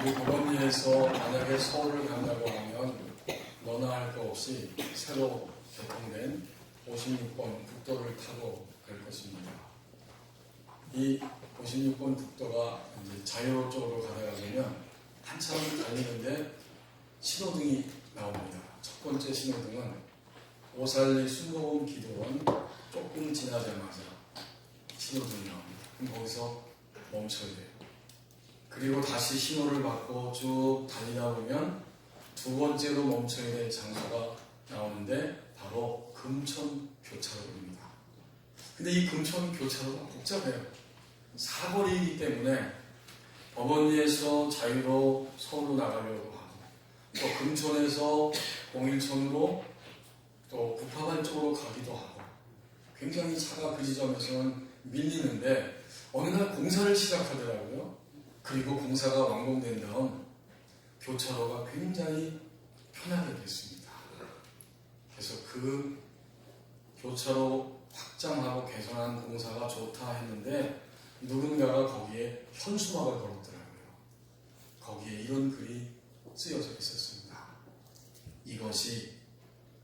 우리 법원리에서 만약에 서울을 간다고 하면 너나 할 거 없이 새로 개통된 56번 국도를 타고 갈 것입니다. 이 56번 국도가 이제 자유로 쪽으로 가다가 보면 한참 달리는데 신호등이 나옵니다. 첫 번째 신호등은 오살리 순복음 기도원 조금 지나자마자 신호등이 나옵니다. 그럼 거기서 멈춰야 돼요. 그리고 다시 신호를 받고 쭉 달리다 보면 두 번째로 멈춰야 될 장소가 나오는데 바로 금천 교차로입니다. 근데 이 금천 교차로가 복잡해요. 사거리이기 때문에 법원리에서 자유로 서울로 나가려고 하고 또 금천에서 공일천으로 또 구파발 쪽으로 가기도 하고 굉장히 차가 그 지점에서는 밀리는데 어느 날 공사를 시작하더라고요. 그리고 공사가 완공된 다음 교차로가 굉장히 편하게 됐습니다. 그래서 그 교차로 확장하고 개선한 공사가 좋다 했는데 누군가가 거기에 현수막을 걸었더라고요. 거기에 이런 글이 쓰여져 있었습니다. 이것이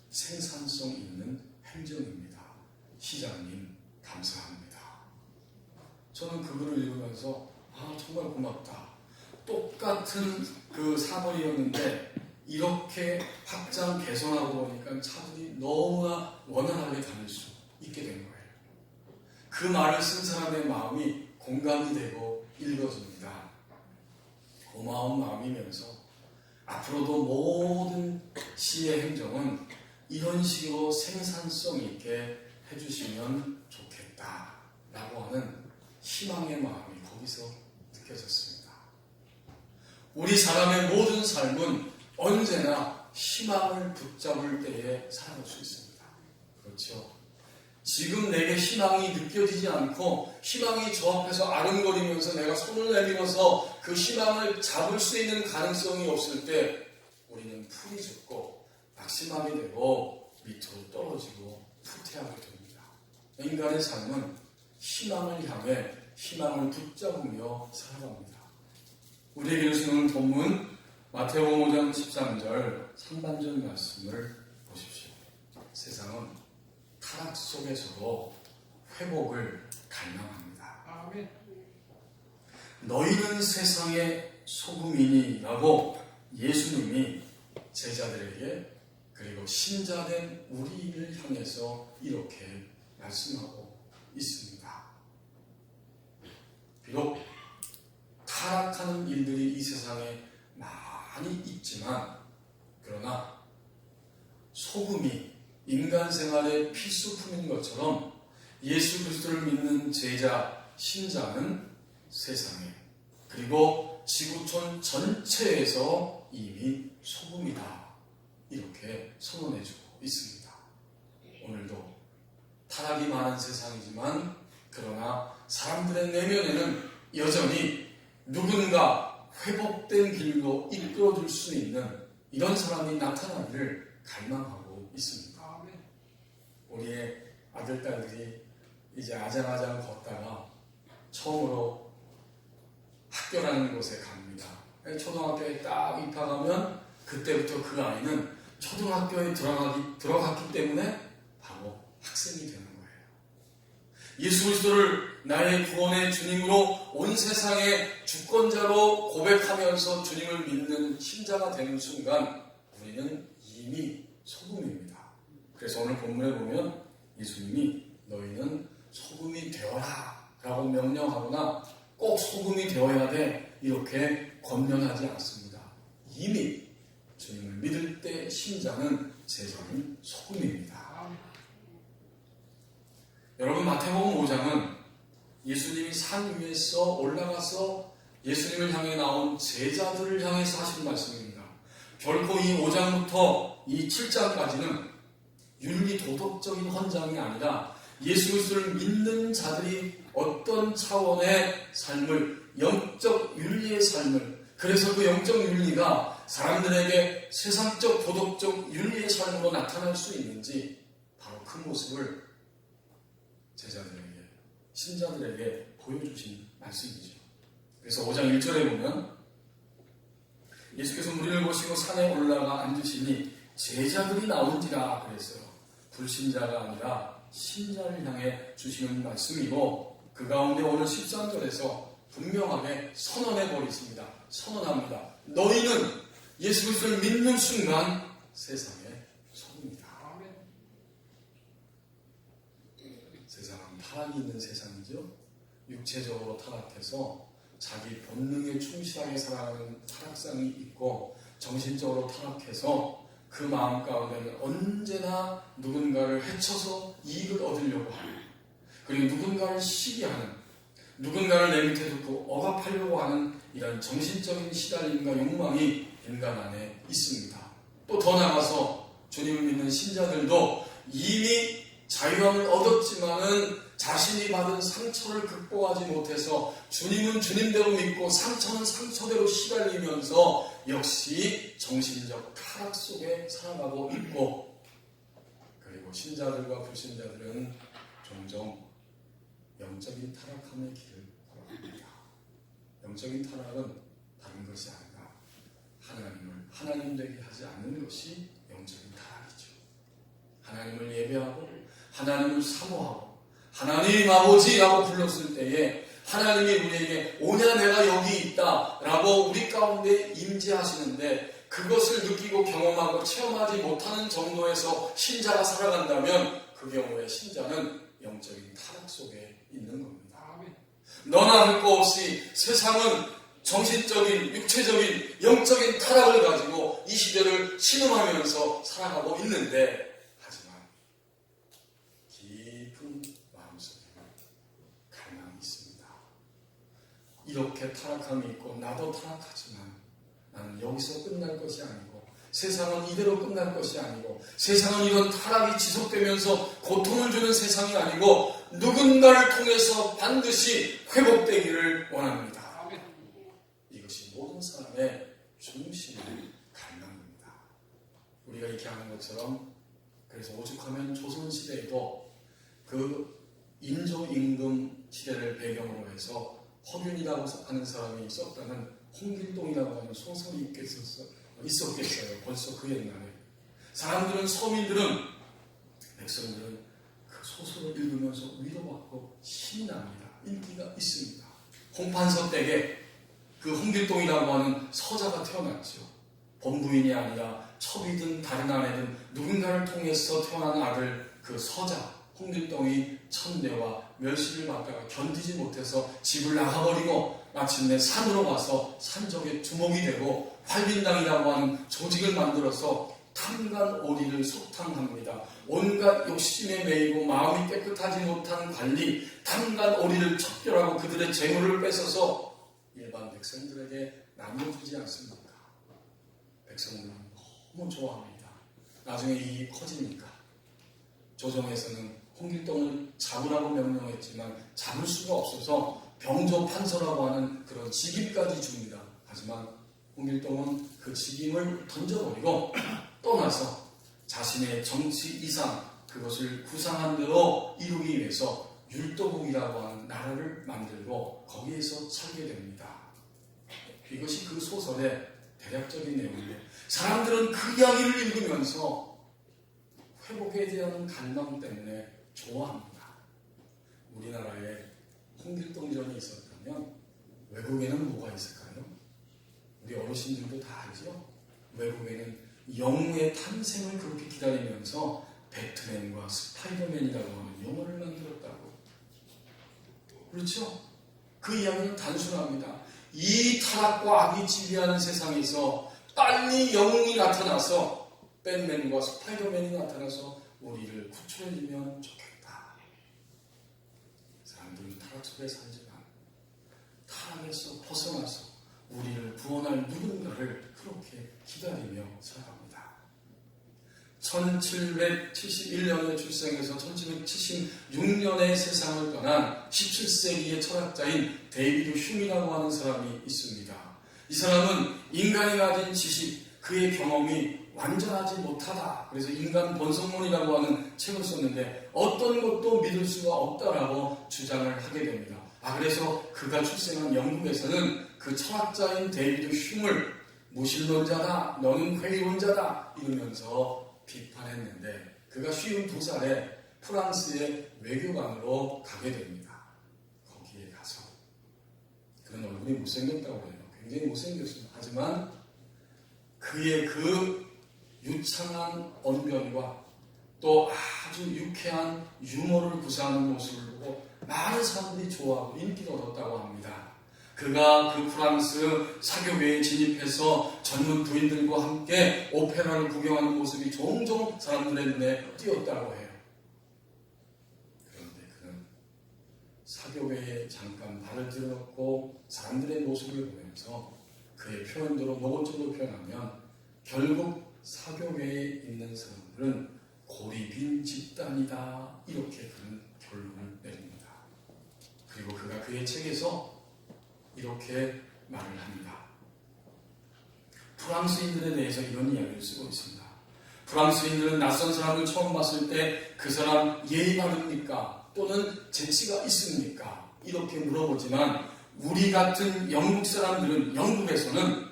생산성 있는 행정입니다. 시장님 감사합니다. 저는 그 글을 읽으면서 정말 고맙다. 똑같은 그 사거리였는데 이렇게 확장 개선하고 보니까 차들이 너무나 원활하게 다닐 수 있게 된 거예요. 그 말을 쓴 사람의 마음이 공감이 되고 읽어집니다. 고마운 마음이면서 앞으로도 모든 시의 행정은 이런 식으로 생산성 있게 해주시면 좋겠다라고 하는 희망의 마음이 거기서 느껴졌습니다. 우리 사람의 모든 삶은 언제나 희망을 붙잡을 때에 살아갈 수 있습니다. 그렇죠? 지금 내게 희망이 느껴지지 않고 희망이 저 앞에서 아른거리면서 내가 손을 내밀어서 그 희망을 잡을 수 있는 가능성이 없을 때 우리는 풀이 죽고 낙심하게 되고 밑으로 떨어지고 후퇴하게 됩니다. 인간의 삶은 희망을 향해 희망을 붙잡으며 살아갑니다. 우리에게 주시는 본문 마태복음 5장 13절 상반절 말씀을 보십시오. 세상은 타락 속에서도 회복을 갈망합니다. 아멘. 너희는 세상의 소금이니 라고 예수님이 제자들에게 그리고 신자된 우리를 향해서 이렇게 말씀하고 있습니다. 비록 타락하는 일들이 이 세상에 많이 있지만 그러나 소금이 인간 생활의 필수품인 것처럼 예수 그리스도를 믿는 제자, 신자는 세상에 그리고 지구촌 전체에서 이미 소금이다 이렇게 선언해주고 있습니다. 오늘도 타락이 많은 세상이지만 그러나 사람들의 내면에는 여전히 누군가 회복된 길로 이끌어줄 수 있는 이런 사람이 나타나기를 갈망하고 있습니다. 우리의 아들, 딸들이 이제 아장아장 걷다가 처음으로 학교라는 곳에 갑니다. 초등학교에 딱 입학하면 그때부터 그 아이는 초등학교에 들어갔기 때문에 바로 학생이 되는 거예요. 예수 그리스도를 나의 구원의 주님으로 온 세상의 주권자로 고백하면서 주님을 믿는 신자가 되는 순간 우리는 이미 소금입니다. 그래서 오늘 본문에 보면 예수님이 너희는 소금이 되어라 라고 명령하거나 꼭 소금이 되어야 돼 이렇게 권면하지 않습니다. 이미 주님을 믿을 때 신자는 제자는 소금입니다. 여러분 마태복음 5장은 예수님이 산 위에서 올라가서 예수님을 향해 나온 제자들을 향해서 하신 말씀입니다. 결코 이 5장부터 이 7장까지는 윤리 도덕적인 헌장이 아니라 예수 그리스도를 믿는 자들이 어떤 차원의 삶을 영적 윤리의 삶을 그래서 그 영적 윤리가 사람들에게 세상적 도덕적 윤리의 삶으로 나타날 수 있는지 바로 그 모습을 제자들에게 신자들에게 보여주신 말씀이죠. 그래서 5장 1절에 보면 예수께서 무리를 보시고 산에 올라가 앉으시니 제자들이 나온지라 그랬어요. 불신자가 아니라 신자를 향해 주시는 말씀이고, 그 가운데 오늘 13절에서 분명하게 선언해 버리십니다. 선언합니다. 너희는 예수 그리스도를 믿는 순간 세상의 소금이다. 세상은 타락이 있는 세상이죠. 육체적으로 타락해서 자기 본능에 충실하게 살아가는 타락상이 있고, 정신적으로 타락해서 그 마음 가운데는 언제나 누군가를 해쳐서 이익을 얻으려고 하는, 그리고 누군가를 시기하는, 누군가를 내 밑에 두고 억압하려고 하는 이런 정신적인 시달림과 욕망이 인간 안에 있습니다. 또 더 나아가서 주님을 믿는 신자들도 이미 자유함을 얻었지만은 자신이 받은 상처를 극복하지 못해서 주님은 주님대로 믿고 상처는 상처대로 시달리면서 역시 정신적 타락 속에 살아가고 있고, 그리고 신자들과 불신자들은 종종 영적인 타락함의 길을 걸어갑니다. 영적인 타락은 다른 것이 아니라 하나님을 하나님 되게 하지 않는 것이 영적인 타락이죠. 하나님을 예배하고 하나님을 사모하고 하나님 아버지라고 불렀을 때에 하나님이 우리에게 오냐 내가 여기 있다 라고 우리 가운데 임재하시는데, 그것을 느끼고 경험하고 체험하지 못하는 정도에서 신자가 살아간다면 그 경우에 신자는 영적인 타락 속에 있는 겁니다. 너나 할 거 없이 세상은 정신적인, 육체적인, 영적인 타락을 가지고 이 시대를 신음하면서 살아가고 있는데, 하지만 깊은 마음속에는 갈망이 있습니다. 이렇게 타락함이 있고 나도 타락하지만 나는 여기서 끝날 것이 아니고, 세상은 이대로 끝날 것이 아니고, 세상은 이런 타락이 지속되면서 고통을 주는 세상이 아니고 누군가를 통해서 반드시 회복되기를 원합니다. 이것이 모든 사람의 중심의 갈망입니다. 우리가 이렇게 하는 것처럼, 그래서 오죽하면 조선시대에도 그 인조임금 시대를 배경으로 해서 허균이라고 하는 사람이 썼다는 홍길동이라고 하는 소설이 있었겠어요. 벌써 그 옛날에. 사람들은, 서민들은, 백성들은 그 소설을 읽으면서 위로받고 힘이 납니다. 인기가 있습니다. 홍판서 댁에 그 홍길동이라고 하는 서자가 태어났죠. 본부인이 아니라 첩이든 다른 아내든 누군가를 통해서 태어난 아들, 그 서자 홍길동이 천대와 멸시를 받다가 견디지 못해서 집을 나가버리고 마침내 산으로 가서 산적의 두목이 되고 활빈당이라고 하는 조직을 만들어서 탐관오리를 속탕합니다. 온갖 욕심에 매이고 마음이 깨끗하지 못한 관리, 탐관오리를 척결하고 그들의 재물을 뺏어서 일반 백성들에게 나눠주지 않습니까? 백성들은 너무 좋아합니다. 나중에 이익이 커지니까. 조정에서는 홍길동을 잡으라고 명령했지만 잡을 수가 없어서 병조판서라고 하는 그런 직임까지 줍니다. 하지만 홍길동은 그 직임을 던져버리고 떠나서 자신의 정치 이상, 그것을 구상한 대로 이루기 위해서 율도국이라고 하는 나라를 만들고 거기에서 살게 됩니다. 이것이 그 소설의 대략적인 내용인데, 사람들은 그 이야기를 읽으면서 회복에 대한 갈망 때문에 좋아합니다. 우리나라에 홍길동전이 있었다면 외국에는 뭐가 있을까요? 우리 어르신들도 다 알죠? 외국에는 영웅의 탄생을 그렇게 기다리면서 배트맨과 스파이더맨이라고 하는 영화를 만들었다고. 그렇죠? 그 이야기는 단순합니다. 이 타락과 악이 지배하는 세상에서 빨리 영웅이 나타나서, 밴맨과 스파이더맨이 나타나서 우리를 구출해주면 좋겠다. 사람들은 타락 속에 살지만 타락에서 벗어나서 우리를 구원할 누군가를 그렇게 기다리며 살아갑니다. 1771년에 출생해서 1776년에 세상을 떠난 17세기의 철학자인 데이비드 흉이라고 하는 사람이 있습니다. 이 사람은 인간이 가진 지식, 그의 경험이 완전하지 못하다. 그래서 인간 본성론이라고 하는 책을 썼는데 어떤 것도 믿을 수가 없다라고 주장을 하게 됩니다. 그래서 그가 출생한 영국에서는 그 철학자인 데이비드 흉을 무신론자다, 너는 회의론자다 이러면서 비판했는데 그가 52살에 프랑스의 외교관으로 가게 됩니다. 거기에 가서 그런 얼굴이 못생겼다고 해요. 굉장히 못생겼습니다. 하지만 그의 그 유창한 언변과 또 아주 유쾌한 유머를 구사하는 모습을 보고 많은 사람들이 좋아하고 인기를 얻었다고 합니다. 그가 그 프랑스 사교회에 진입해서 젊은 부인들과 함께 오페라를 구경하는 모습이 종종 사람들의 눈에 띄었다고 해요. 그런데 그는 사교회에 잠깐 발을 들여놓고 사람들의 모습을 보면서 그의 표현대로 노골적으로 표현하면 결국 사교회에 있는 사람들은 고리빈 집단이다 이렇게 그는 결론을 내립니다. 그리고 그가 그의 책에서 이렇게 말을 합니다. 프랑스인들에 대해서 이런 이야기를 쓰고 있습니다. 프랑스인들은 낯선 사람을 처음 봤을 때 그 사람 예의 바릅니까? 또는 재치가 있습니까? 이렇게 물어보지만 우리 같은 영국 사람들은 영국에서는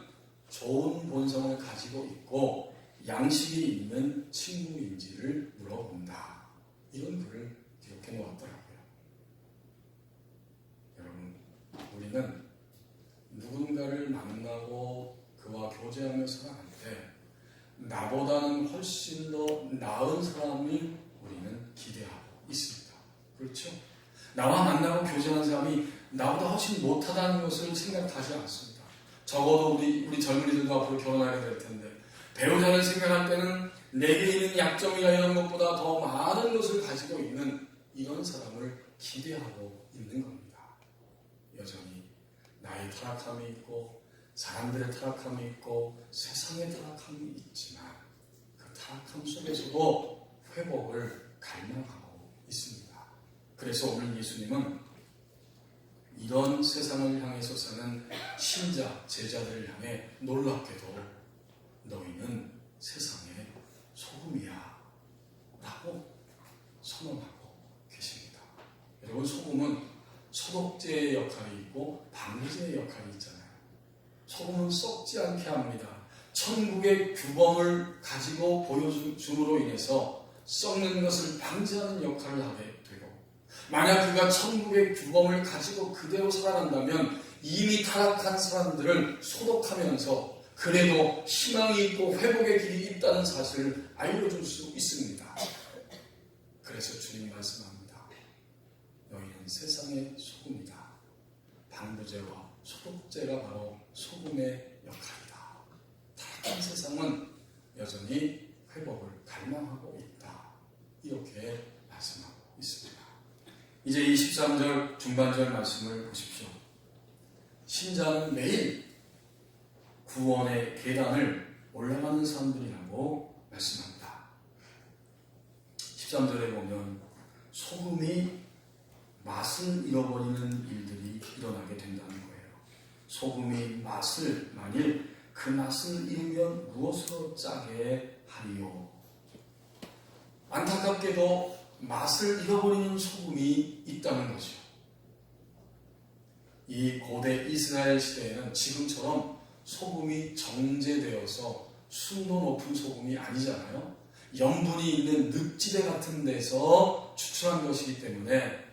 좋은 본성을 가지고 있고 양식이 있는 친구인지를 물어본다. 이런 글을 기록해 놓았더라고요. 여러분, 우리는 누군가를 만나고 그와 교제하며 살아갈 때 나보다는 훨씬 더 나은 사람을 우리는 기대하고 있습니다. 그렇죠? 나와 만나고 교제하는 사람이 나보다 훨씬 못하다는 것을 생각하지 않습니다. 적어도 우리 젊은이들도 앞으로 결혼하게 될 텐데 배우자를 생각할 때는 내게 있는 약점이나 이런 것보다 더 많은 것을 가지고 있는 이런 사람을 기대하고 있는 겁니다. 여전히 나의 타락함이 있고 사람들의 타락함이 있고 세상의 타락함이 있지만 그 타락함 속에서도 회복을 갈망하고 있습니다. 그래서 오늘 예수님은 이런 세상을 향해서 사는 신자, 제자들을 향해 놀랍게도 너희는 세상의 소금이야 라고 선언하고 계십니다. 여러분, 소금은 소독제의 역할이 있고 방부제의 역할이 있잖아요. 소금은 썩지 않게 합니다. 천국의 규범을 가지고 보여줌으로 인해서 썩는 것을 방지하는 역할을 하게 되고 만약 그가 천국의 규범을 가지고 그대로 살아간다면 이미 타락한 사람들을 소독하면서 그래도 희망이 있고 회복의 길이 있다는 사실을 알려줄 수 있습니다. 그래서 주님 말씀합니다. 너희는 세상의 소금이다. 방부제와 소독제가 바로 소금의 역할이다. 타락한 세상은 여전히 회복을 갈망하고 있다. 이렇게 말씀하고 있습니다. 이제 23절 중반절 말씀을 보십시오. 신자는 매일 구원의 계단을 올라가는 사람들이라고 말씀합니다. 13절에 보면 소금이 맛을 잃어버리는 일들이 일어나게 된다는 거예요. 소금이 맛을 만일 그 맛을 잃으면 무엇으로 짜게 하리요? 안타깝게도 맛을 잃어버리는 소금이 있다는 거죠. 이 고대 이스라엘 시대에는 지금처럼 소금이 정제되어서 순도 높은 소금이 아니잖아요. 염분이 있는 늪지대 같은 데서 추출한 것이기 때문에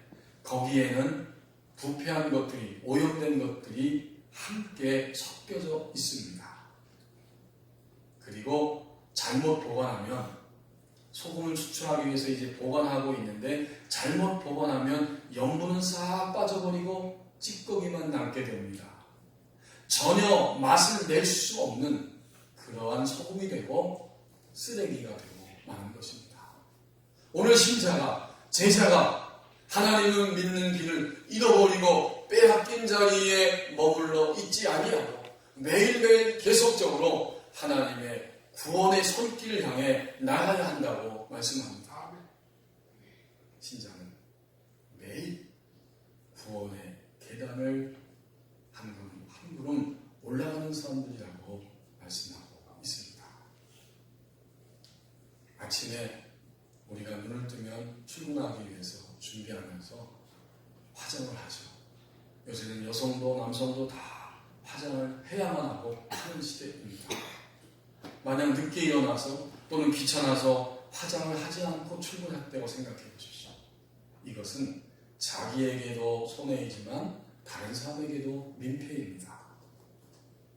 거기에는 부패한 것들이, 오염된 것들이 함께 섞여져 있습니다. 그리고 잘못 보관하면 소금을 추출하기 위해서 이제 보관하고 있는데 잘못 보관하면 염분은 싹 빠져버리고 찌꺼기만 남게 됩니다. 전혀 맛을 낼 수 없는 그러한 소금이 되고 쓰레기가 되고 마는 것입니다. 오늘 신자가, 제자가 하나님을 믿는 길을 잃어버리고 빼앗긴 자리에 머물러 있지 아니하고 매일매일 계속적으로 하나님의 구원의 손길을 향해 나가야 한다고 말씀합니다. 신자는 매일 구원의 계단을 한 걸음 한 걸음 올라가는 사람들이라고 말씀하고 있습니다. 아침에 우리가 눈을 뜨면 출근하기 위해서 준비하면서 화장을 하죠. 요새는 여성도 남성도 다 화장을 해야만 하고 하는 시대입니다. 만약 늦게 일어나서 또는 귀찮아서 화장을 하지 않고 출근했다고 생각해 보십시오. 이것은 자기에게도 손해이지만 다른 사람에게도 민폐입니다.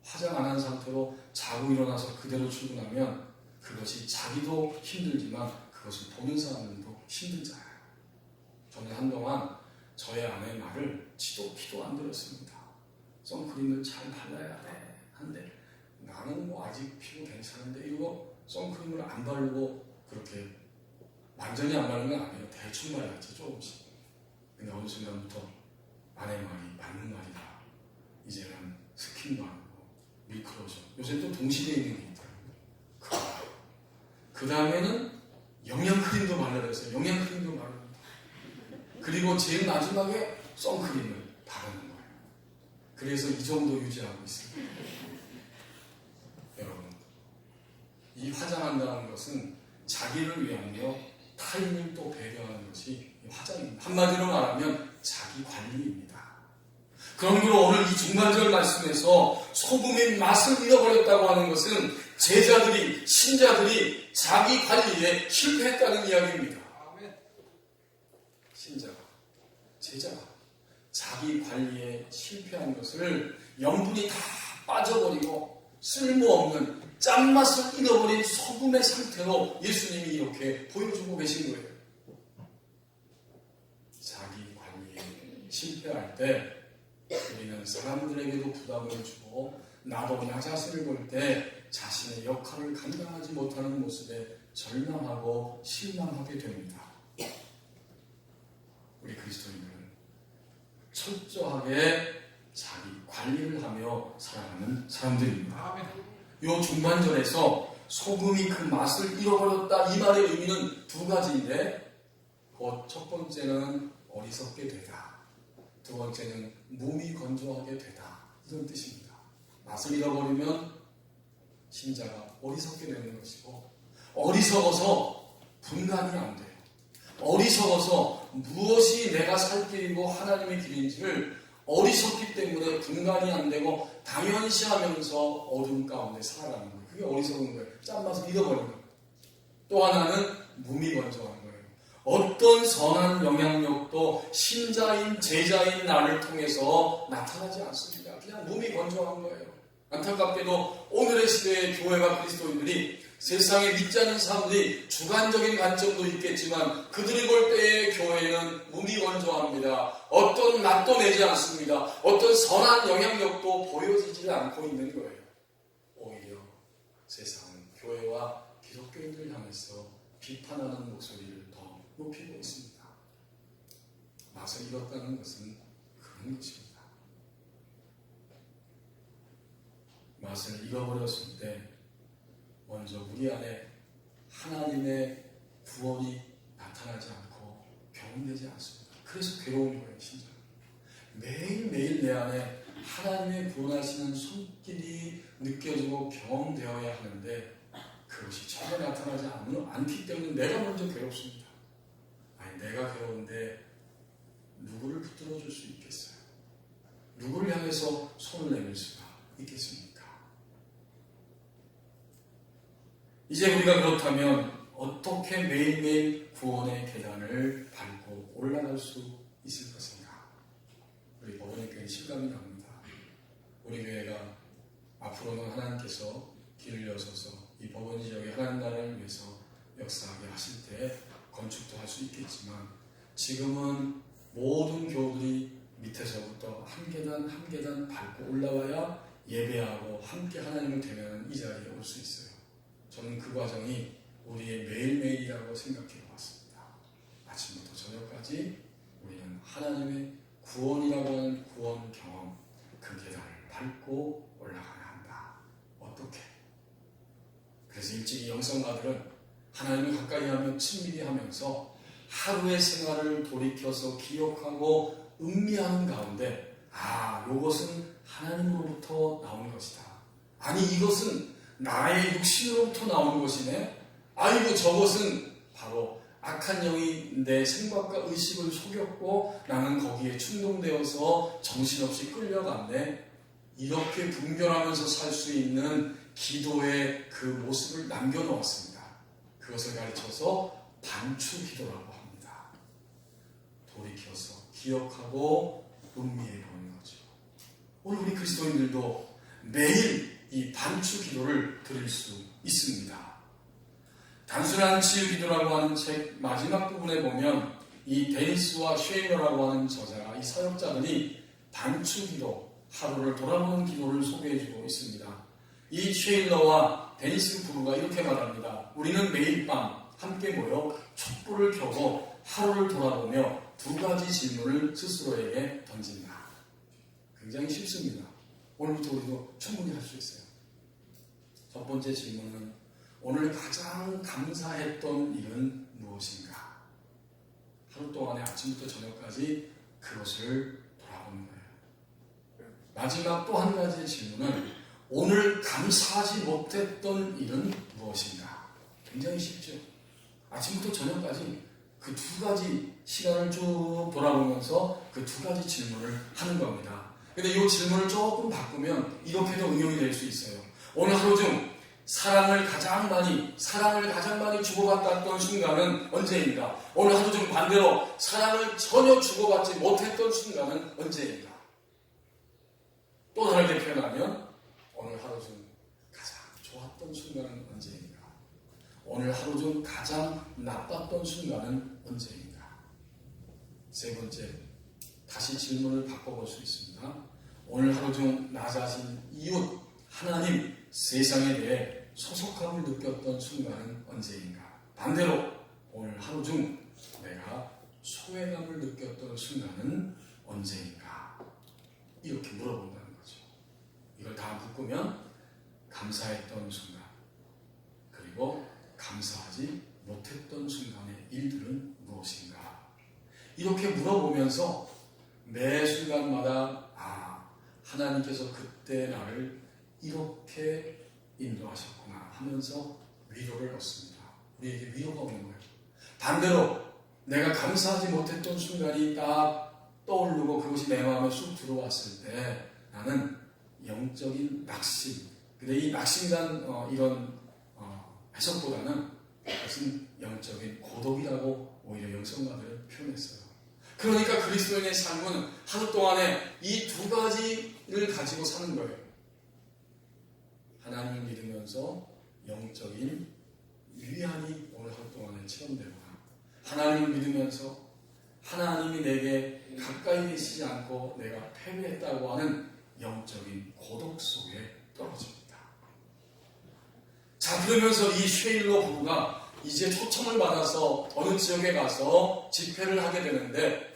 화장 안 한 상태로 자고 일어나서 그대로 출근하면 그것이 자기도 힘들지만 그것을 보는 사람들도 힘들잖아요. 저는 한동안 저의 아내의 말을 지도 안 들었습니다. 선크림을 잘 발라야 돼. 한데 나는 뭐 아직 피부 괜찮은데 이러고 선크림을 안 바르고 그렇게 완전히 안 바르는 건 아니에요. 대충 발랐지 조금씩. 근데 어느 순간부터 아내 말이 맞는 말이다. 이제는 스킨 바르고 밀크로션. 요새 또 동시대에 있는 게 있더라고요. 그 다음에는 영양크림도 발라야 돼서 영양크림도 바릅니다. 그리고 제일 마지막에 선크림을 바르는 거예요. 그래서 이 정도 유지하고 있습니다. 여러분, 이 화장한다는 것은 자기를 위하며 타인을 또 배려하는 것이 화장입니다. 한마디로 말하면 자기 관리입니다. 그러므로 오늘 이 중간절 말씀에서 소금의 맛을 잃어버렸다고 하는 것은 제자들이, 신자들이 자기 관리에 실패했다는 이야기입니다. 신자가, 제자가 자기 관리에 실패한 것을 영분이 다 빠져버리고 쓸모없는 짠맛을 잃어버린 소금의 상태로 예수님이 이렇게 보여주고 계신 거예요. 자기 관리에 실패할 때 우리는 사람들에게도 부담을 주고 나도 나 자신을 볼 때 자신의 역할을 감당하지 못하는 모습에 절망하고 실망하게 됩니다. 우리 그리스도인들은 철저하게 자기 관리를 하며 살아가는 사람들입니다. 이 중반절에서 소금이 그 맛을 잃어버렸다 이 말의 의미는 두 가지인데 곧 첫 번째는 어리석게 되다. 두 번째는 몸이 건조하게 되다. 이런 뜻입니다. 맛을 잃어버리면 신자가 어리석게 되는 것이고 어리석어서 분간이 안 돼요. 어리석어서 무엇이 내가 살 길이고 하나님의 길인지를 어리석기 때문에 분간이 안 되고 당연시하면서 어둠 가운데 살아가는 거예요. 그게 어리석은 거예요. 짠맛을 잃어버리는 거예요. 또 하나는 몸이 건조한 거예요. 어떤 선한 영향력도 신자인 제자인 나를 통해서 나타나지 않습니다. 그냥 몸이 건조한 거예요. 안타깝게도 오늘의 시대의 교회와 그리스도인들이 세상에 믿지 않는 사람들이 주관적인 관점도 있겠지만 그들이 볼 때의 교회는 몸이 건조합니다. 어떤 맛도 내지 않습니다. 어떤 선한 영향력도 보여지지 않고 있는 거예요. 오히려 세상은 교회와 기독교인들을 향해서 비판하는 목소리를 더 높이고 있습니다. 맛을 잃었다는 것은 그런 것입니다. 맛을 잃어버렸을 때 먼저 우리 안에 하나님의 구원이 나타나지 않고 경험되지 않습니다. 그래서 괴로운 거예요, 신자는. 매일매일 내 안에 하나님의 구원하시는 손길이 느껴지고 경험되어야 하는데 그것이 전혀 나타나지 않기 때문에 내가 먼저 괴롭습니다. 아니, 내가 괴로운데 누구를 붙들어 줄 수 있겠어요? 누구를 향해서 손을 내밀 수가 있겠습니까? 이제 우리가 그렇다면 어떻게 매일매일 구원의 계단을 밟고 올라갈 수 있을 것인가? 우리 법원의 교회 실감이 납니다. 우리 교회가 앞으로는 하나님께서 길을 여셔서 이 법원 지역의 하나님 나라를 위해서 역사하게 하실 때 건축도 할 수 있겠지만 지금은 모든 교우들이 밑에서부터 한 계단 한 계단 밟고 올라와야 예배하고 함께 하나님을 대면하는 이 자리에 올 수 있어요. 저는 그 과정이 우리의 매일매일이라고 생각해 왔습니다. 아침부터 저녁까지 우리는 하나님의 구원이라고 하는 구원 경험, 그 계단을 밟고 올라가야 한다. 어떻게? 그래서 일찍이 영성가들은 하나님을 가까이 하며 친밀히 하면서 하루의 생활을 돌이켜서 기억하고 음미하는 가운데 이것은 하나님으로부터 나오는 것이다. 아니, 이것은 나의 육신으로부터 나오는 것이네. 아이고, 저것은 바로 악한 영이 내 생각과 의식을 속였고 나는 거기에 충동되어서 정신없이 끌려갔네. 이렇게 분별하면서 살 수 있는 기도의 그 모습을 남겨놓았습니다. 그것을 가르쳐서 반추기도라고 합니다. 돌이켜서 기억하고 음미해 보는 거죠. 오늘 우리 그리스도인들도 매일 이 반추기도를 드릴 수 있습니다. 단순한 치유기도라고 하는 책 마지막 부분에 보면 이 데니스와 쉐이너라고 하는 저자가 이 사역자들이 반추기도, 하루를 돌아보는 기도를 소개해주고 있습니다. 이 쉐일러와 데니스 부부가 이렇게 말합니다. 우리는 매일 밤 함께 모여 촛불을 켜고 하루를 돌아보며 두 가지 질문을 스스로에게 던진다. 굉장히 쉽습니다. 오늘부터 우리도 충분히 할 수 있어요. 첫 번째 질문은 오늘 가장 감사했던 일은 무엇인가? 하루 동안에 아침부터 저녁까지 그것을 돌아보는 거예요. 마지막 또 한 가지 질문은 오늘 감사하지 못했던 일은 무엇인가? 굉장히 쉽죠. 아침부터 저녁까지 그 두 가지 시간을 쭉 돌아보면서 그 두 가지 질문을 하는 겁니다. 근데 이 질문을 조금 바꾸면 이렇게도 응용이 될 수 있어요. 오늘 하루 중 사랑을 가장 많이 주고받았던 순간은 언제인가? 오늘 하루 중 반대로 사랑을 전혀 주고받지 못했던 순간은 언제인가? 또 다르게 표현하면 오늘 하루 중 가장 좋았던 순간은 언제인가? 오늘 하루 중 가장 나빴던 순간은 언제인가? 세 번째, 다시 질문을 바꿔볼 수 있습니다. 오늘 하루 중 나 자신, 이웃, 하나님, 세상에 대해 소속감을 느꼈던 순간은 언제인가? 반대로 오늘 하루 중 내가 소외감을 느꼈던 순간은 언제인가? 이렇게 물어본다는 거죠. 이걸 다 묶으면 감사했던 순간, 그리고 감사하지 못했던 순간의 일들은 무엇인가? 이렇게 물어보면서 매 순간마다 하나님께서 그때 나를 이렇게 인도하셨구나 하면서 위로를 얻습니다. 우리에게 위로가 오는 거예요. 반대로 내가 감사하지 못했던 순간이 딱 떠오르고 그것이 내 마음에 쑥 들어왔을 때 나는 영적인 낙심, 근데 이 낙심이란 이런 해석보다는 무슨 영적인 고독이라고 오히려 영성가들은 표현했어요. 그러니까 그리스도인의 삶은 하루 동안에 이 두 가지를 가지고 사는 거예요. 하나님을 믿으면서 영적인 위안이 오늘 하루 동안에 체험되거나, 하나님을 믿으면서 하나님이 내게 가까이 계시지 않고 내가 패배했다고 하는 영적인 고독 속에 떨어집니다. 자, 그러면서 이 쉐일러 부부가 이제 초청을 받아서 어느 지역에 가서 집회를 하게 되는데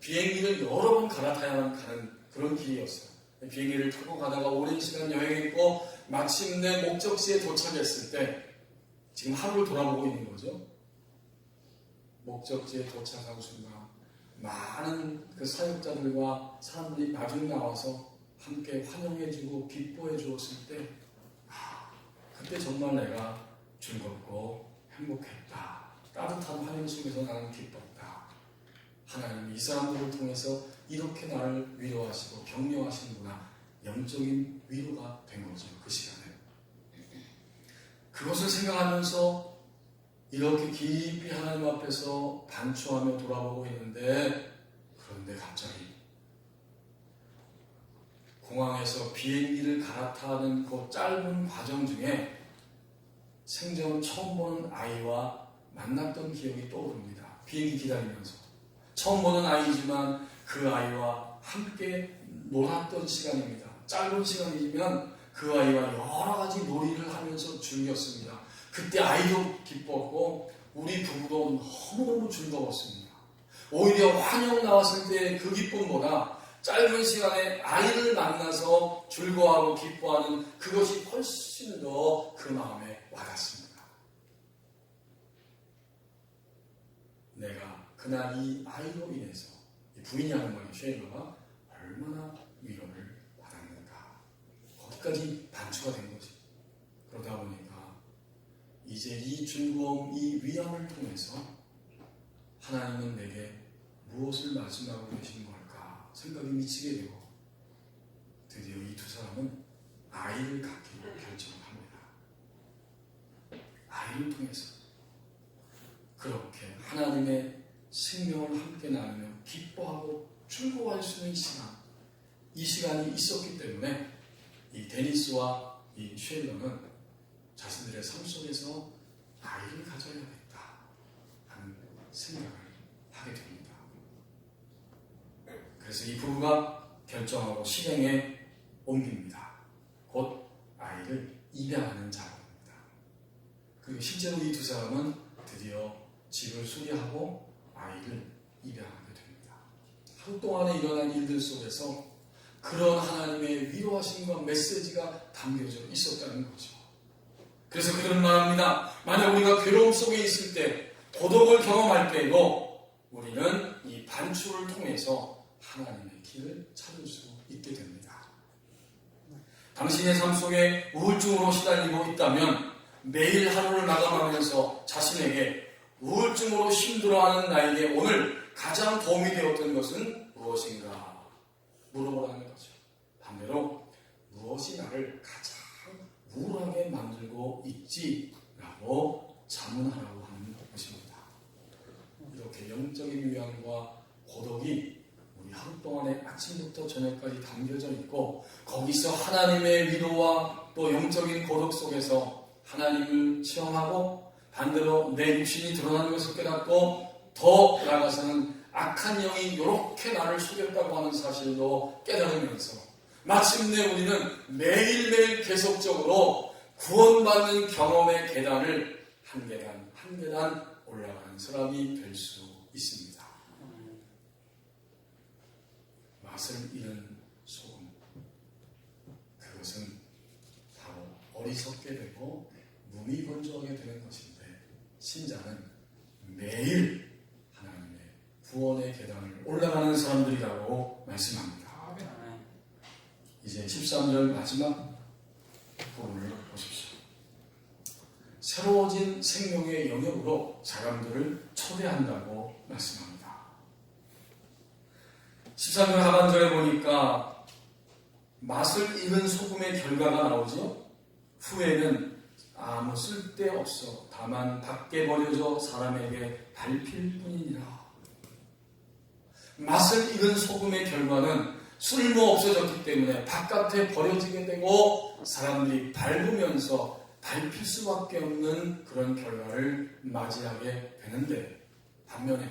비행기를 여러 번 갈아타야만 가는 그런 길이었어요. 비행기를 타고 가다가 오랜 시간 여행했고 마침내 목적지에 도착했을 때 지금 하루를 돌아보고 있는 거죠. 목적지에 도착하고 순간 많은 그 사역자들과 사람들이 마중 나와서 함께 환영해주고 기뻐해 주었을 때 그때 정말 내가 즐겁고 행복했다. 따뜻한 환영 속에서 나는 기뻤다. 하나님이 이 사람들을 통해서 이렇게 나를 위로하시고 격려하시는구나. 영적인 위로가 된 거죠. 그 시간에. 그것을 생각하면서 이렇게 깊이 하나님 앞에서 반추하며 돌아보고 있는데, 그런데 갑자기 공항에서 비행기를 갈아타는 그 짧은 과정 중에 생전 처음 보는 아이와 만났던 기억이 떠오릅니다. 비행기 기다리면서 처음 보는 아이지만 그 아이와 함께 놀았던 시간입니다. 짧은 시간이지만 그 아이와 여러 가지 놀이를 하면서 즐겼습니다. 그때 아이도 기뻤고 우리 부부도 너무너무 즐거웠습니다. 오히려 환영 나왔을 때 그 기쁨보다 짧은 시간에 아이를 만나서 즐거워하고 기뻐하는 그것이 훨씬 더 그 마음에 와닿습니다. 내가 그날 이 아이로 인해서 부인이 하는 말이 쉐일러가 얼마나 위로를 받았는가. 거기까지 반추가 된 거지. 그러다 보니까 이제 이 즐거움, 이 위안을 통해서 하나님은 내게 무엇을 말씀하고 계신 걸까 생각이 미치게 되고, 드디어 이 두 사람은 아이를 갖기로 결정합니다. 아이를 통해서 그렇게 하나님의 생명을 함께 나누며 기뻐하고 즐거워할 수 있는 시간, 이 시간이 있었기 때문에 이 데니스와 이 쉘러는 자신들의 삶 속에서 아이를 가져야겠다 하는 생각을 하게 됩니다. 그래서 이 부부가 결정하고 실행에 옮깁니다. 곧 아이를 입양하는 작업입니다. 그리고 실제로 이 두 사람은 드디어 집을 수리하고 아이를 입양하게 됩니다. 하루 동안에 일어난 일들 속에서 그런 하나님의 위로하심과 메시지가 담겨져 있었다는 거죠. 그래서 그들은 말합니다. 만약 우리가 괴로움 속에 있을 때, 고독을 경험할 때에도 우리는 이 반추를 통해서 하나님의 길을 찾을 수 있게 됩니다. 당신의 삶 속에 우울증으로 시달리고 있다면 매일 하루를 마감하면서 자신에게 우울증으로 힘들어하는 나에게 오늘 가장 도움이 되었던 것은 무엇인가 물어보라는 거죠. 반대로 무엇이 나를 가장 우울하게 만들고 있지라고 자문하라고 하는 것입니다. 이렇게 영적인 위안과 고독이 우리 하루 동안에 아침부터 저녁까지 담겨져 있고 거기서 하나님의 위로와 또 영적인 고독 속에서 하나님을 체험하고 반대로 내 육신이 드러나는 것을 깨닫고 더 나아가서는 악한 영이 이렇게 나를 속였다고 하는 사실도 깨달으면서 마침내 우리는 매일매일 계속적으로 구원받는 경험의 계단을 한 계단 한 계단 올라가는 사람이 될 수 있습니다. 맛을 잃은 소금, 그것은 바로 어리석게 되고 무미건조하게 되는 것인데 신자는 매일 하나님의 구원의 계단을 올라가는 사람들이라고 말씀합니다. 이제 13절 마지막 부분을 보십시오. 새로워진 생명의 영역으로 사람들을 초대한다고 말씀합니다. 13절 하반절에 보니까 맛을 잃은 소금의 결과가 나오죠. 후에는 아무 쓸데없어 다만 밖에 버려져 사람에게 밟힐 뿐이니라. 맛을 잃은 소금의 결과는 쓸모없어졌기 때문에 바깥에 버려지게 되고 사람들이 밟으면서 밟힐 수밖에 없는 그런 결과를 맞이하게 되는데 반면에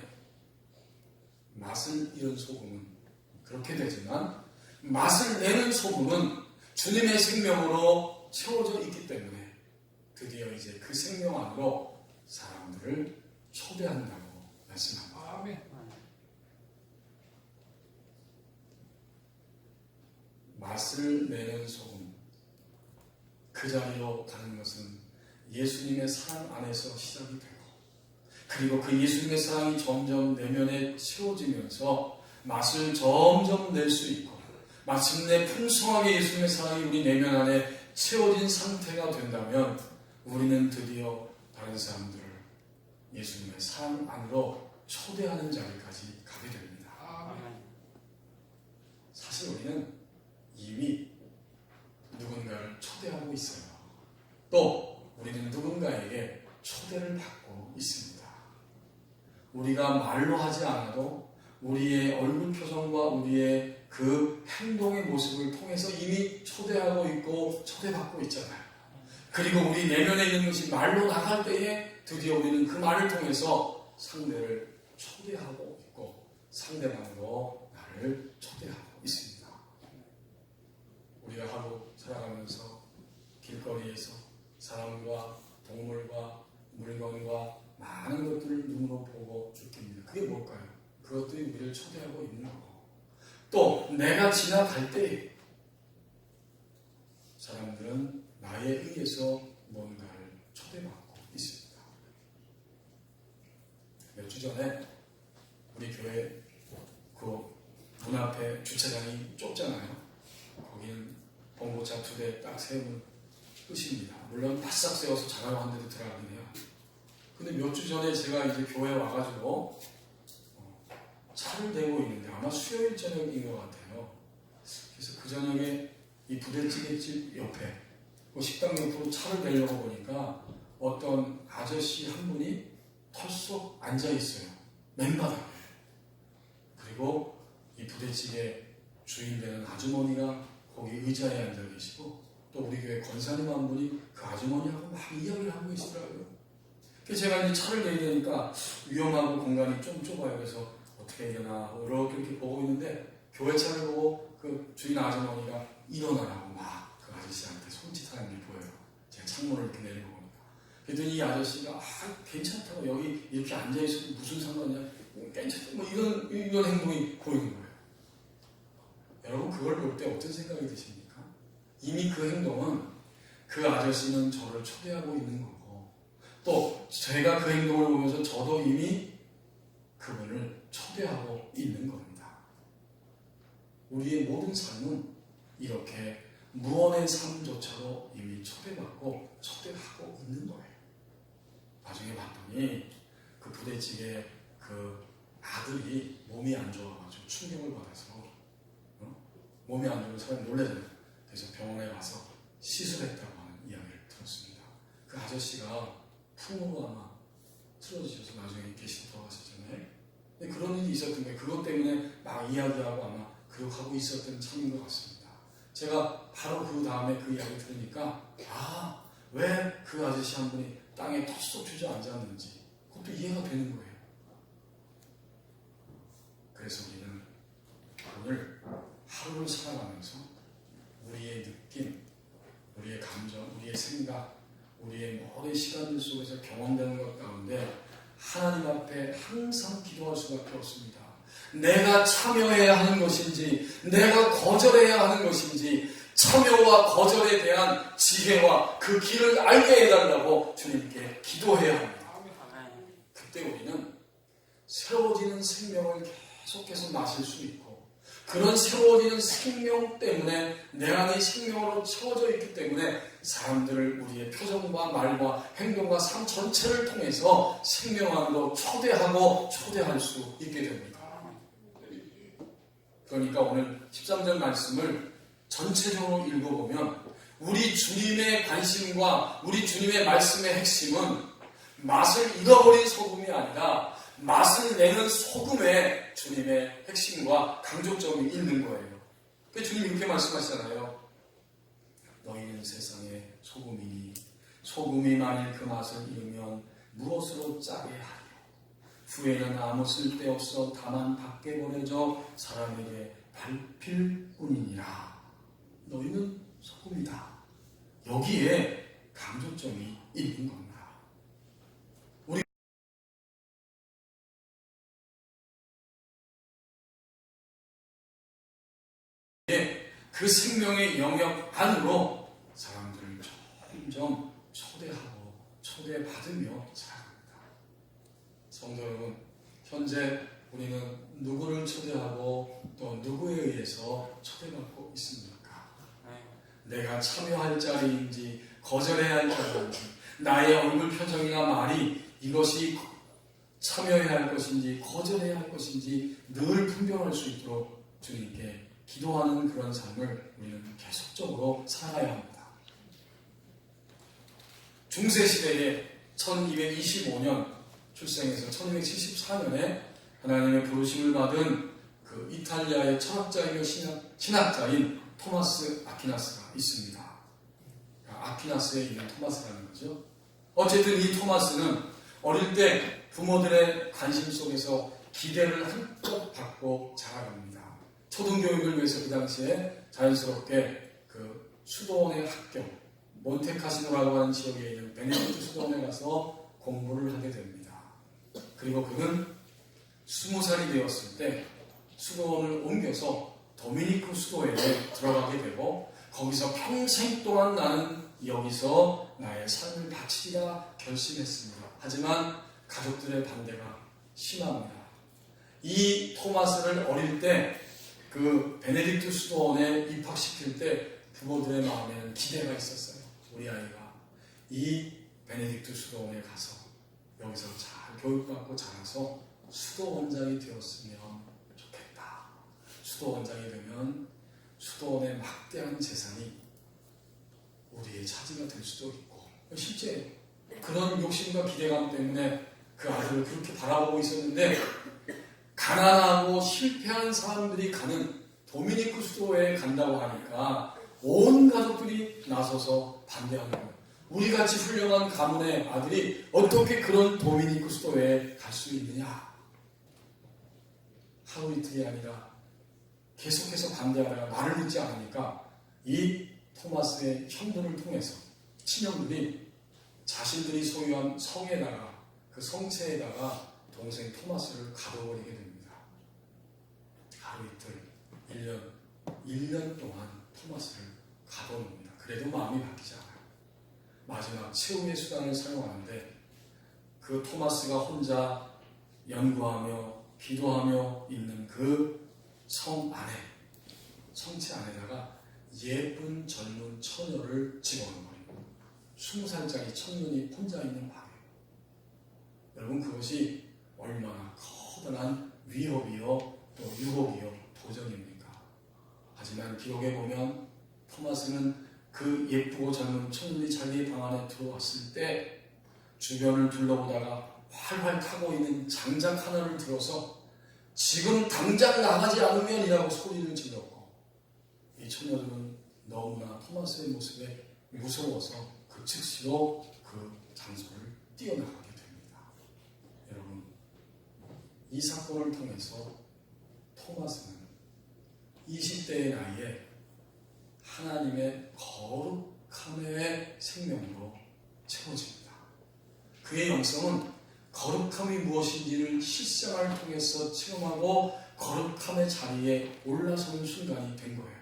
맛을 잃은 소금은 그렇게 되지만 맛을 내는 소금은 주님의 생명으로 채워져 있기 때문에 드디어 이제 그 생명 안으로 사람들을 초대한다고 말씀합니다. 아멘. 맛을 내는 소금, 그 자리로 가는 것은 예수님의 사랑 안에서 시작이 되고 그리고 그 예수님의 사랑이 점점 내면에 채워지면서 맛을 점점 낼 수 있고 마침내 풍성하게 예수님의 사랑이 우리 내면 안에 채워진 상태가 된다면 우리는 드디어 다른 사람들을 예수님의 사랑 안으로 초대하는 자리까지 가게 됩니다. 사실 우리는 이미 누군가를 초대하고 있어요. 또 우리는 누군가에게 초대를 받고 있습니다. 우리가 말로 하지 않아도 우리의 얼굴 표정과 우리의 그 행동의 모습을 통해서 이미 초대하고 있고 초대받고 있잖아요. 그리고 우리 내면에 있는 것이 말로 나갈 때에 드디어 우리는 그 말을 통해서 상대를 초대하고 있고 상대방으로 나를 초대하고 있습니다. 우리가 하루 살아가면서 길거리에서 사람과 동물과 물건과 많은 것들을 눈으로 보고 느낍니다. 그게 뭘까요? 그것들이 우리를 초대하고 있는 거고 또 내가 지나갈 때 사람들은 나에 의해서 뭔가를 초대받고 있습니다. 몇 주 전에 우리 교회 그 문 앞에 주차장이 좁잖아요. 거기는 봉고차 2대 딱 세우는 끝입니다. 물론 바싹 세워서 자가용 한 대도 들어가긴 해요. 근데 몇 주 전에 제가 이제 교회에 와가지고 차를 대고 있는데 아마 수요일 저녁인 것 같아요. 그래서 그 저녁에 이 부대찌개집 옆에 그 식당 옆으로 차를 대려고 보니까 어떤 아저씨 한 분이 털썩 앉아 있어요. 맨바닥에. 그리고 이 부대찌개 주인 되는 아주머니가 거기 의자에 앉아 계시고 또 우리 교회 권사님 한 분이 그 아주머니하고 막 이야기를 하고 계시더라고요. 그래서 제가 이제 차를 내야 되니까 위험하고 공간이 좀 좁아요. 그래서 어떻게 해야 되나 이렇게 보고 있는데 교회 차를 보고 그 주인 아주머니가 일어나라고 막 그 아저씨한테 손짓하는 게 보여요. 제가 창문을 이렇게 내려보니까. 그랬더니 이 아저씨가 괜찮다고 여기 이렇게 앉아있어도 무슨 상관이야. 괜찮다. 뭐 이런 행동이 보이는 거예요. 여러분 그걸 볼 때 어떤 생각이 드십니까? 이미 그 행동은 그 아저씨는 저를 초대하고 있는 거고 또 제가 그 행동을 보면서 저도 이미 그분을 초대하고 있는 겁니다. 우리의 모든 삶은 이렇게 무언의 삶조차도 이미 초대받고 초대하고 있는 거예요. 나중에 봤더니 그 부대찌개 그 아들이 몸이 안 좋아가지고 충격을 받아서 몸이 안 좋은 사람이 놀라잖아요. 그래서 병원에 가서 시술했다고 하는 이야기를 들었습니다. 그 아저씨가 풍으로 아마 쓰러지셔서 나중에 계시다 돌아가셨잖아요. 근데 그런 일이 있었던 거예요. 그것 때문에 막 이야기하고 아마 교육하고 있었던 참인 것 같습니다. 제가 바로 그 다음에 그 이야기 들으니까 왜 그 아저씨 한 분이 땅에 털썩 주저앉았는지 그것도 이해가 되는 거예요. 그래서 우리는 오늘 하루를 살아가면서 우리의 느낌, 우리의 감정, 우리의 생각, 우리의 모든 시간들 속에서 경험되는 것 가운데 하나님 앞에 항상 기도할 수밖에 없습니다. 내가 참여해야 하는 것인지 내가 거절해야 하는 것인지 참여와 거절에 대한 지혜와 그 길을 알게 해달라고 주님께 기도해야 합니다. 그때 우리는 새로워지는 생명을 계속해서 마실 수 있고 그런 새로워지는 생명 때문에 내 안에 생명으로 채워져 있기 때문에 사람들을 우리의 표정과 말과 행동과 삶 전체를 통해서 생명 안으로 초대할 수 있게 됩니다. 그러니까 오늘 13절 말씀을 전체적으로 읽어보면 우리 주님의 관심과 우리 주님의 말씀의 핵심은 맛을 잃어버린 소금이 아니라 맛을 내는 소금에 주님의 핵심과 강조점이 있는 거예요. 그래서 주님 이렇게 말씀하시잖아요. 너희는 세상의 소금이니 소금이 만일 그 맛을 잃으면 무엇으로 짜게 하리요. 후에는 아무 쓸데없어 다만 밖에 보내져 사람에게 밟힐 뿐이니라. 너희는 소금이다. 여기에 강조점이 있는 겁니다. 그 생명의 영역 안으로 사람들을 점점 초대받으며 살아갑니다. 성도 여러분, 현재 우리는 누구를 초대하고 또 누구에 의해서 초대받고 있습니까? 내가 참여할 자리인지 거절해야 할 자리인지 나의 얼굴 표정이나 말이 이것이 참여해야 할 것인지 거절해야 할 것인지 늘 분별할 수 있도록 주님께 기도하는 그런 삶을 우리는 계속적으로 살아야 합니다. 중세시대에 1225년 출생해서 1274년에 하나님의 부르심을 받은 그 이탈리아의 철학자이며 신학자인 토마스 아퀴나스가 있습니다. 아퀴나스의 이름 토마스라는 거죠. 어쨌든 이 토마스는 어릴 때 부모들의 관심 속에서 기대를 한껏 받고 자라갑니다. 초등교육을 위해서 그 당시에 자연스럽게 그 수도원의 학교, 몬테카시노라고 하는 지역에 있는 베네딕트 수도원에 가서 공부를 하게 됩니다. 그리고 그는 20살이 되었을 때 수도원을 옮겨서 도미니크 수도에 들어가게 되고 거기서 평생 동안 나는 여기서 나의 삶을 바치리라 결심했습니다. 하지만 가족들의 반대가 심합니다. 이 토마스를 어릴 때 그 베네딕트 수도원에 입학시킬 때 부모들의 마음에는 기대가 있었어요. 우리 아이가 이 베네딕트 수도원에 가서 여기서 잘 교육받고 자라서 수도원장이 되었으면 좋겠다. 수도원장이 되면 수도원의 막대한 재산이 우리의 차지가 될 수도 있고, 실제 그런 욕심과 기대감 때문에 그 아들을 그렇게 바라보고 있었는데, 가난하고 실패한 사람들이 가는 도미니크 수도에 간다고 하니까 온 가족들이 나서서 반대하는 거예요. 우리같이 훌륭한 가문의 아들이 어떻게 그런 도미니크 수도에 갈 수 있느냐. 하루 이틀이 아니라 계속해서 반대하다가 말을 듣지 않으니까 이 토마스의 형들을 통해서 친형들이 자신들이 소유한 성에다가, 그 성체에다가 동생 토마스를 가둬버리게 됩니다. 하루 이틀, 1년 동안 토마스를 가둬놓습니다. 그래도 마음이 바뀌지 않아요. 마지막 최후의 수단을 사용하는데, 그 토마스가 혼자 연구하며 기도하며 있는 그 성 안에, 성체 안에다가 예쁜 젊은 처녀를 집어넣어버리고 20살짜리 청년이 혼자 있는 방에, 여러분 그것이 얼마나 커다란 위협이요 또 유혹이요 도전입니까? 하지만 기록에 보면 토마스는 그 예쁘고 젊은 청년이 자기의 방 안에 들어왔을 때 주변을 둘러보다가 활활 타고 있는 장작 하나를 들어서 지금 당장 나가지 않으면이라고 소리를 질렀고, 이 처녀들은 너무나 토마스의 모습에 무서워서 그 즉시로 그 장소를 뛰어나가게 됩니다. 여러분, 이 사건을 통해서 토마스는 20대의 나이에 하나님의 거룩함의 생명으로 채워집니다. 그의 영성은 거룩함이 무엇인지를 실생활을 통해서 체험하고 거룩함의 자리에 올라서는 순간이 된 거예요.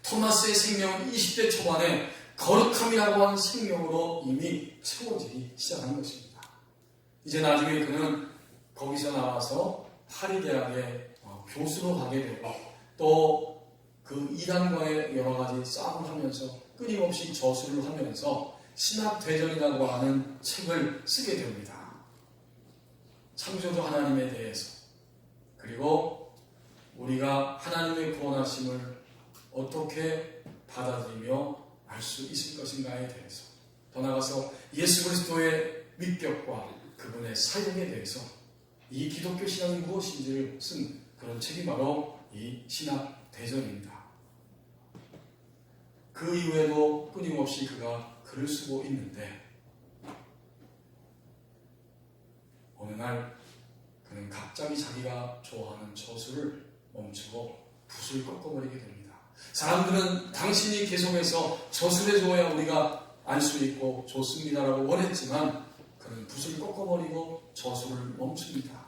토마스의 생명은 20대 초반에 거룩함이라고 하는 생명으로 이미 채워지기 시작한 것입니다. 이제 나중에 그는 거기서 나와서 파리 대학의 교수로 가게 되고, 또 그 이단과의 여러 가지 싸움을 하면서 끊임없이 저술을 하면서 신학대전이라고 하는 책을 쓰게 됩니다. 창조주 하나님에 대해서, 그리고 우리가 하나님의 구원하심을 어떻게 받아들이며 알 수 있을 것인가에 대해서, 더 나아가서 예수 그리스도의 위격과 그분의 사역에 대해서 이 기독교 신앙이 무엇인지를 쓴 그런 책이 바로 이 신학대전입니다. 그 이후에도 끊임없이 그가 글을 쓰고 있는데, 어느 날 그는 갑자기 자기가 좋아하는 저술을 멈추고 붓을 꺾어버리게 됩니다. 사람들은 당신이 계속해서 저술해 줘야 우리가 알 수 있고 좋습니다라고 원했지만, 그는 붓을 꺾어버리고 저술을 멈춥니다.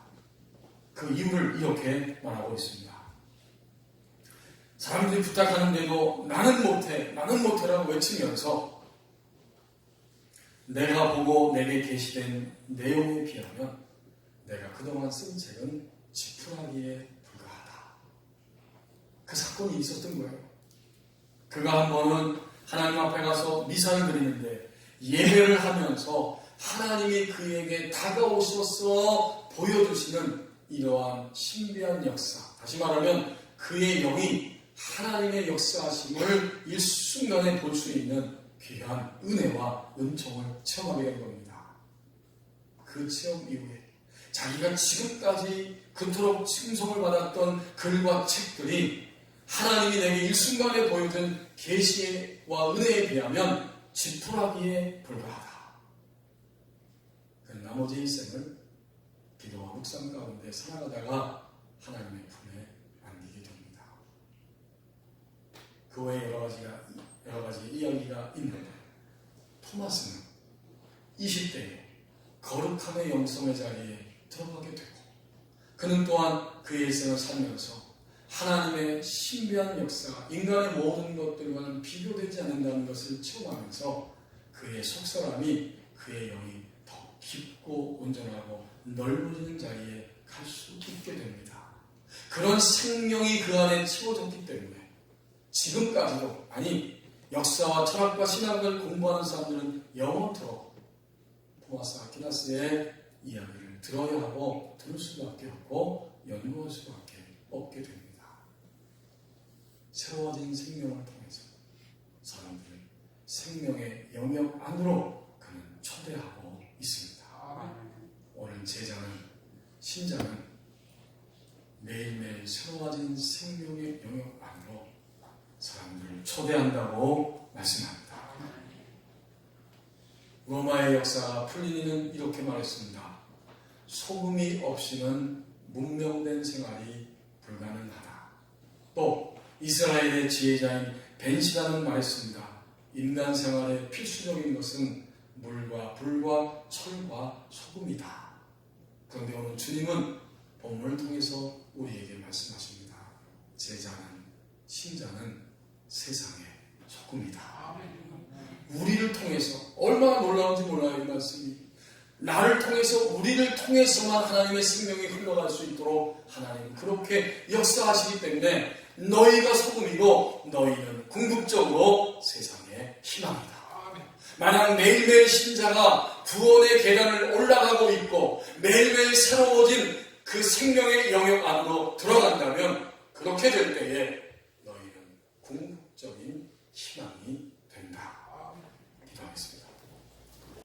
그 이유를 이렇게 말하고 있습니다. 사람들이 부탁하는데도 나는 못해라고 외치면서 내가 보고 내게 게시된 내용에 비하면 내가 그동안 쓴 책은 지푸라기에 불과하다. 그 사건이 있었던 거예요. 그가 한 번은 하나님 앞에 가서 미사를 드리는데 예배를 하면서 하나님이 그에게 다가오셔서 보여주시는 이러한 신비한 역사, 다시 말하면 그의 영이 하나님의 역사하심을 일순간에 볼 수 있는 귀한 은혜와 은총을 체험하게 된 겁니다. 그 체험 이후에 자기가 지금까지 그토록 칭송을 받았던 글과 책들이 하나님이 내게 일순간에 보여준 계시와 은혜에 비하면 지푸라기에 불과하다. 그 나머지 일생을 기도와 묵상 가운데 살아가다가 하나님의 품에 안기게 됩니다. 그 외에 여러 가지 이야기가 있는데, 토마스는 20대에 거룩함의 영성의 자리에 들어가게 되고, 그는 또한 그의 일생을 살면서 하나님의 신비한 역사가 인간의 모든 것들과는 비교되지 않는다는 것을 체험하면서 그의 속사람이, 그의 영이 더 깊고 온전하고 넓어지는 자리에 갈 수 있게 됩니다. 그런 생명이 그 안에 채워졌기 때문에 지금까지도, 아니 역사와 철학과 신학을 공부하는 사람들은 영원토록 토마스 아퀴나스의 이야기를 들어야 하고 들을 수밖에 없고 연구할 수밖에 없게 됩니다. 새로워진 생명을 통해서 사람들을 생명의 영역 안으로 그는 초대하고 있습니다. 오늘 제자는, 신자는 매일매일 새로워진 생명의 영역 안으로 사람들을 초대한다고 말씀합니다. 로마의 역사 플리니는 이렇게 말했습니다. 소금이 없이는 문명된 생활이 불가능하다. 또 이스라엘의 지혜자인 벤시라는 말했습니다. 인간 생활에 필수적인 것은 물과 불과 철과 소금이다. 그런데 오늘 주님은 본문을 통해서 우리에게 말씀하십니다. 제자는, 신자는 세상의 소금이다. 우리를 통해서, 얼마나 놀라운지 몰라요, 이 말씀이. 나를 통해서, 우리를 통해서만 하나님의 생명이 흘러갈 수 있도록 하나님은 그렇게 역사하시기 때문에 너희가 소금이고 너희는 궁극적으로 세상의 희망이다. 만약 매일매일 신자가 구원의 계단을 올라가고 있고 매일매일 새로워진 그 생명의 영역 안으로 들어간다면 그렇게 될 때에